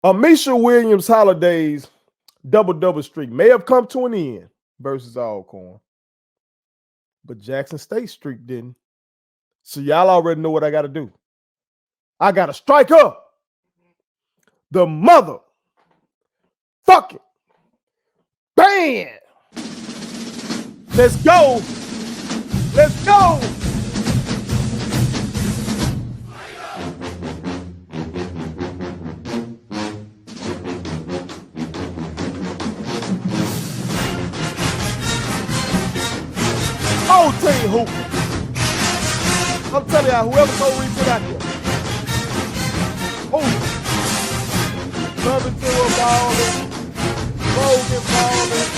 Ameshya Williams-Holiday's double-double streak may have come to an end versus Alcorn, but Jackson State streak didn't. So y'all already know what I got to do. I got to strike up the mother fucking band. Let's go. Let's go. Whole team hooping. I'm telling y'all, whoever gonna reach it out here. Hooping. Covington was balling. Logan balling.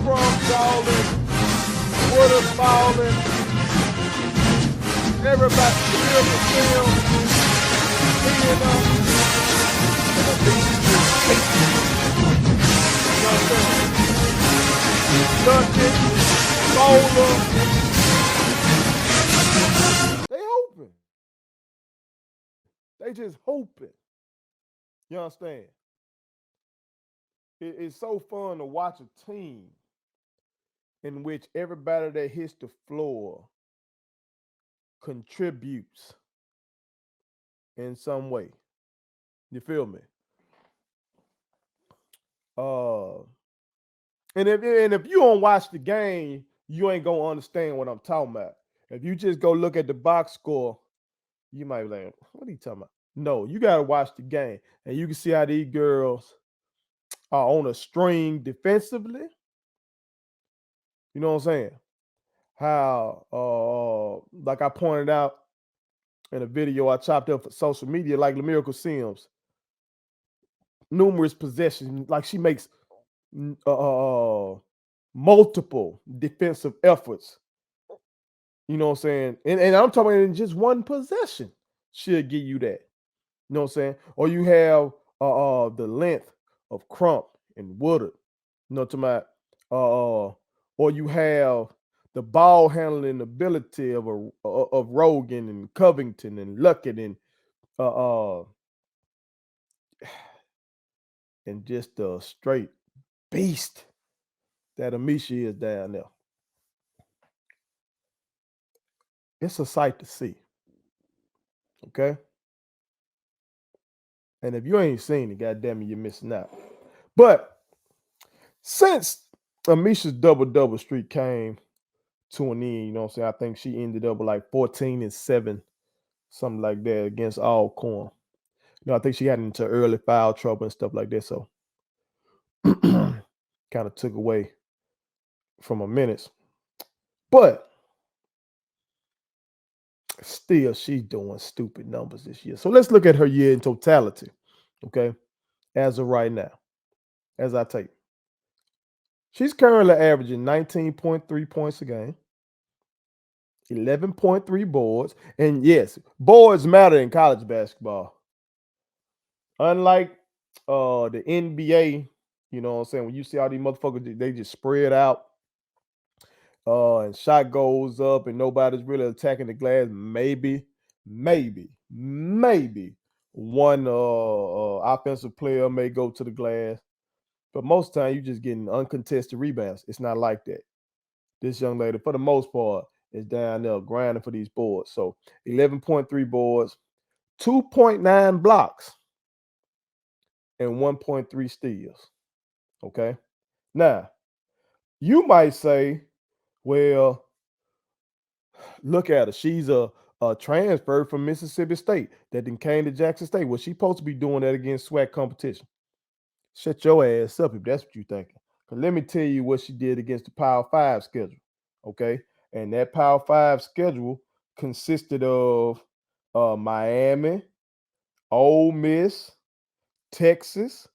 Crumb balling. Woodard balling. Everybody still the film. Being up. And the beat is tasty. You know what I'm saying? Luncheon. Bowler. They hoping. They just hoping. You understand? It's so fun to watch a team in which everybody that hits the floor contributes in some way. You feel me? And if you don't watch the game, you ain't gonna understand what I'm talking about. If you just go look at the box score, you might be like, what are you talking about? No, you gotta watch the game. And you can see how these girls are on a string defensively. You know what I'm saying? How like I pointed out in a video I chopped up for social media, like LaMiracle Sims, numerous possessions, like she makes multiple defensive efforts. You know what I'm saying? And I'm talking in just one possession. She'll give you that. You know what I'm saying? Or you have the length of Crump and Woodard. You know what I'm talking about? Or you have the ball handling ability of Rogan and Covington and Luckett and just a straight beast that Ameshya is down there. It's a sight to see. Okay? And if you ain't seen it, goddamn it, you're missing out. But since Ameshya's double-double streak came to an end, you know what I'm saying? I think she ended up with like 14-7, something like that against Alcorn. You know, I think she got into early foul trouble and stuff like that. So kind of took away from her minutes. But still, she's doing stupid numbers this year. So let's look at her year in totality. Okay. As of right now, as I take. She's currently averaging 19.3 points a game, 11.3 boards. And yes, boards matter in college basketball. Unlike the NBA, you know what I'm saying? When you see all these motherfuckers, they just spread out and shot goes up and nobody's really attacking the glass. Maybe one offensive player may go to the glass. But most of the time, you're just getting uncontested rebounds. It's not like that. This young lady, for the most part, is down there grinding for these boards. So 11.3 boards, 2.9 blocks, and 1.3 steals. Okay. Now, you might say, well, look at her. She's a transfer from Mississippi State that then came to Jackson State. Well, she's supposed to be doing that against SWAC competition. Shut your ass up if that's what you're thinking. Because let me tell you what she did against the Power 5 schedule. Okay. And that Power 5 schedule consisted of Miami, Ole Miss, Texas,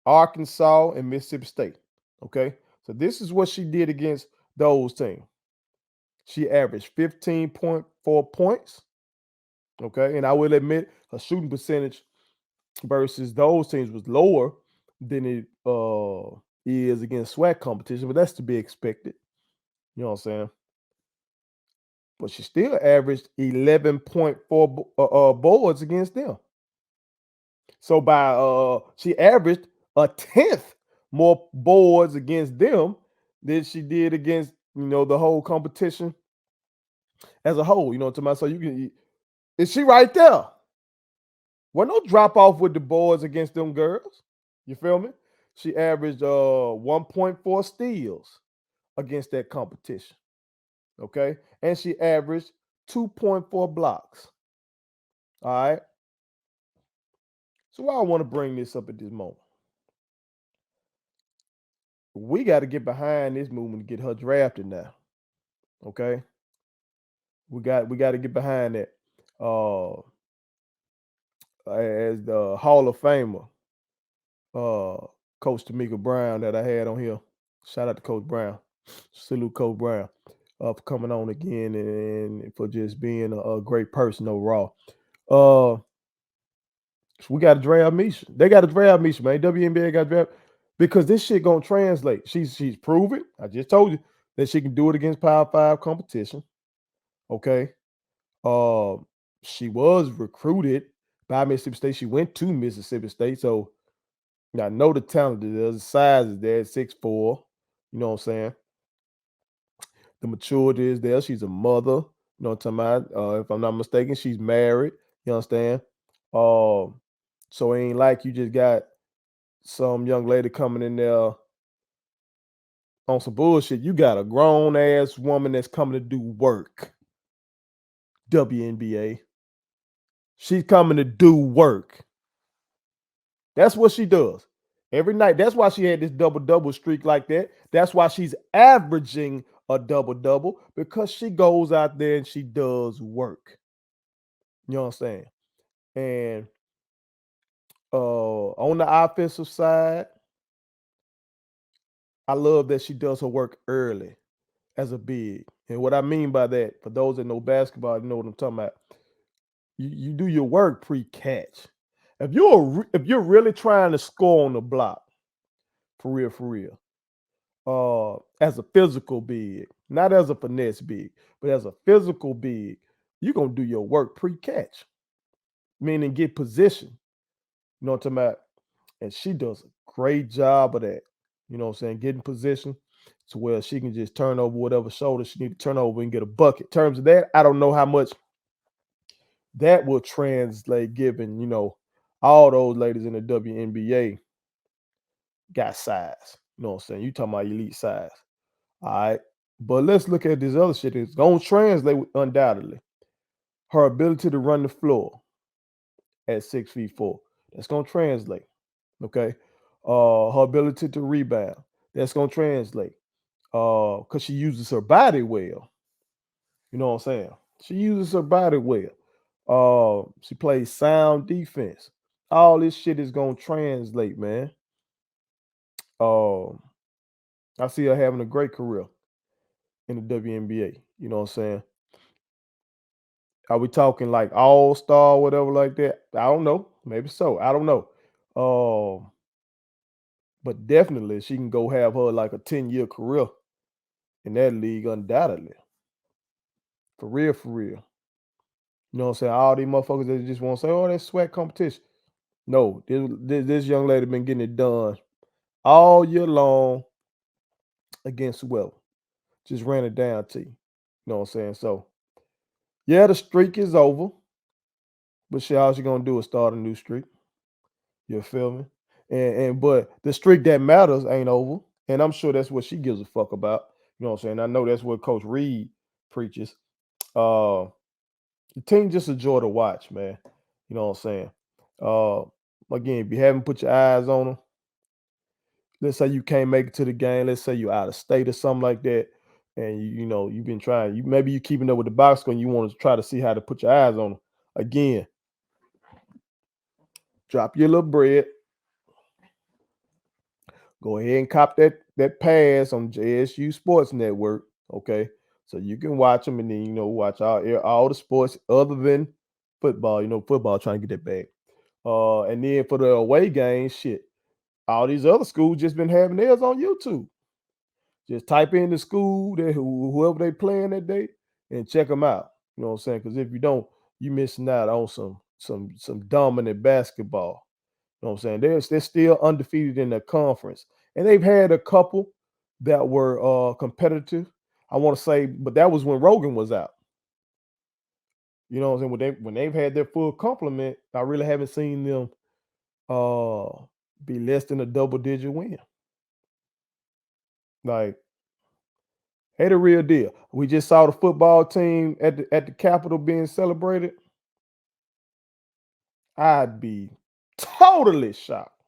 Arkansas, and Mississippi State. Okay. So this is what she did against those teams. She averaged 15.4 points. Okay. And I will admit her shooting percentage versus those teams was lower than it is against SWAC competition, but that's to be expected. You know what I'm saying? But she still averaged 11.4 boards against them. So she averaged a tenth more boards against them than she did against the whole competition as a whole. To my so you can is she right there? Well, no drop off with the boards against them girls. You feel me? She averaged 1.4 steals against that competition. Okay. And she averaged 2.4 blocks. All right. So why I want to bring this up at this moment. We got to get behind this movement to get her drafted now. Okay. We got to get behind that. As the Hall of Famer, Coach Tamika Brown that I had on here. Shout out to Coach Brown. Salute Coach Brown for coming on again and for just being a great person overall. We got to draft Misha. They got to draft Misha, man. WNBA got to draft because this shit gonna translate. She's proven. I just told you that she can do it against Power 5 competition. Okay. Uh, she was recruited by Mississippi State. She went to Mississippi State, so I know the talent is there. The size is there, 6'4". You know what I'm saying? The maturity is there. She's a mother. You know what I'm talking about? If I'm not mistaken, she's married. You understand? So it ain't like you just got some young lady coming in there on some bullshit. You got a grown ass woman that's coming to do work. WNBA. She's coming to do work. That's what she does every night. That's why she had this double-double streak like that. That's why she's averaging a double-double because she goes out there and she does work. You know what I'm saying? And on the offensive side, I love that she does her work early as a big. And what I mean by that, for those that know basketball, you know what I'm talking about. You do your work pre-catch. If you're really trying to score on the block, for real, as a physical big, not as a finesse big, but as a physical big, you're gonna do your work pre-catch, meaning get position. You know what I'm talking about? And she does a great job of that. You know what I'm saying? Getting position to where she can just turn over whatever shoulder she need to turn over and get a bucket. In terms of that, I don't know how much that will translate given, all those ladies in the WNBA got size. You know what I'm saying? You talking about elite size. All right. But let's look at this other shit. It's going to translate undoubtedly. Her ability to run the floor at 6'4". That's going to translate. Okay. Her ability to rebound. That's going to translate. Because she uses her body well. You know what I'm saying? She uses her body well. She plays sound defense. All this shit is going to translate, man. I see her having a great career in the WNBA. You know what I'm saying? Are we talking like all-star, whatever like that? I don't know. Maybe so. I don't know. But definitely she can go have her like a 10-year career in that league undoubtedly. For real, for real. You know what I'm saying? All these motherfuckers that just want to say, oh, that's sweat competition. No, this young lady been getting it done all year long against whoever. Just ran it down to you. You know what I'm saying? So, yeah, the streak is over. But shit, all she gonna do is start a new streak. You feel me? But the streak that matters ain't over. And I'm sure that's what she gives a fuck about. You know what I'm saying? I know that's what Coach Reed preaches. Uh the team just a joy to watch, man. You know what I'm saying? Uh Again, if you haven't put your eyes on them, let's say you can't make it to the game, let's say you're out of state or something like that, and you've been trying, maybe you're keeping up with the box score and you want to try to see how to put your eyes on them. Again, drop your little bread. Go ahead and cop that pass on JSU Sports Network, okay? So you can watch them and then watch all the sports other than football. Football trying to get that back. And then for the away games, shit, all these other schools just been having theirs on YouTube. Just type in the school that whoever they playing that day and check them out. You know what I'm saying? Because if you don't, you missing out on some dominant basketball. You know what I'm saying? They're still undefeated in the conference. And they've had a couple that were competitive. I want to say, but that was when Rogan was out. You know what I'm saying? When they've had their full complement, I really haven't seen them be less than a double-digit win. Like, hey, the real deal. We just saw the football team at the Capitol being celebrated. I'd be totally shocked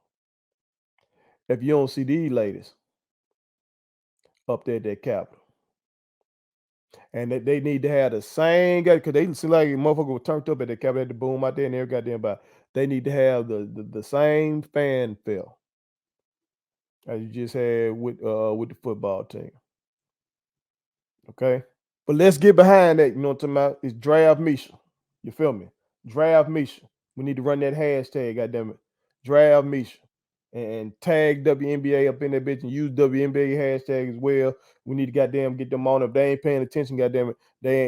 if you don't see these ladies up there at that Capitol. And they need to have the same guy because they seem like motherfucker was turned up at the Capitol, at the boom out there and every goddamn body. They need to have the same fanfare as you just had with the football team. Okay? But let's get behind that. You know what I'm talking about? It's Draft Misha. You feel me? Draft Misha. We need to run that hashtag, goddammit. Draft Misha. And tag WNBA up in that bitch and use WNBA hashtag as well. We need to goddamn get them on. If they ain't paying attention, goddamn it,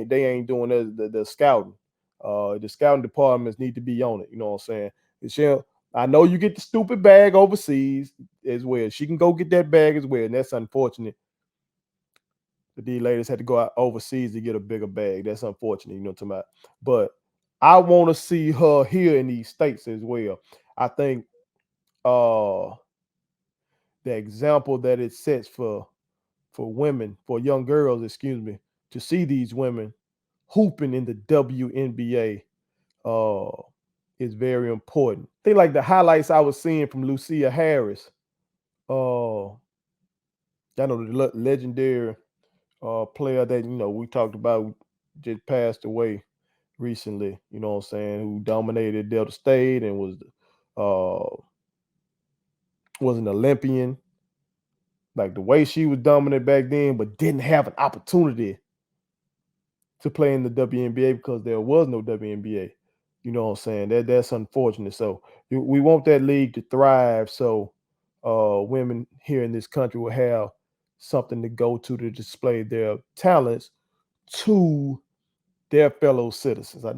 they ain't doing the scouting. The scouting departments need to be on it. You know what I'm saying? I know you get the stupid bag overseas as well. She can go get that bag as well, and that's unfortunate. These ladies had to go out overseas to get a bigger bag. That's unfortunate, you know what I'm talking about. But I want to see her here in these states as well. I think the example that it sets for women, for young girls, excuse me, to see these women hooping in the WNBA is very important. I think like the highlights I was seeing from Lucia Harris, I know the legendary player that we talked about just passed away recently, you know what I'm saying, who dominated Delta State and was an Olympian. Like the way she was dominant back then, but didn't have an opportunity to play in the WNBA because there was no WNBA. You know what I'm saying? That's unfortunate. So we want that league to thrive so women here in this country will have something to go to display their talents to their fellow citizens. I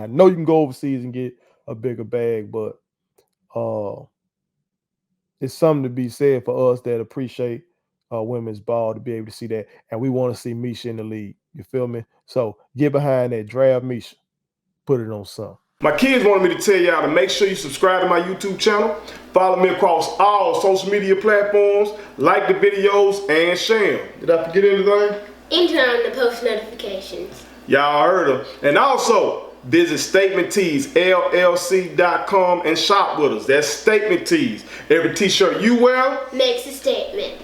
know you can go overseas and get a bigger bag, but it's something to be said for us that appreciate women's ball to be able to see that. And we want to see Misha in the league. You feel me? So get behind that. Draft Misha. Put it on some. My kids wanted me to tell y'all to make sure you subscribe to my YouTube channel. Follow me across all social media platforms. Like the videos and share them. Did I forget anything? And turn on the post notifications. Y'all heard them. And also, visit StatementTees, LLC.com and shop with us. That's Statement Tees. Every t-shirt you wear makes a statement.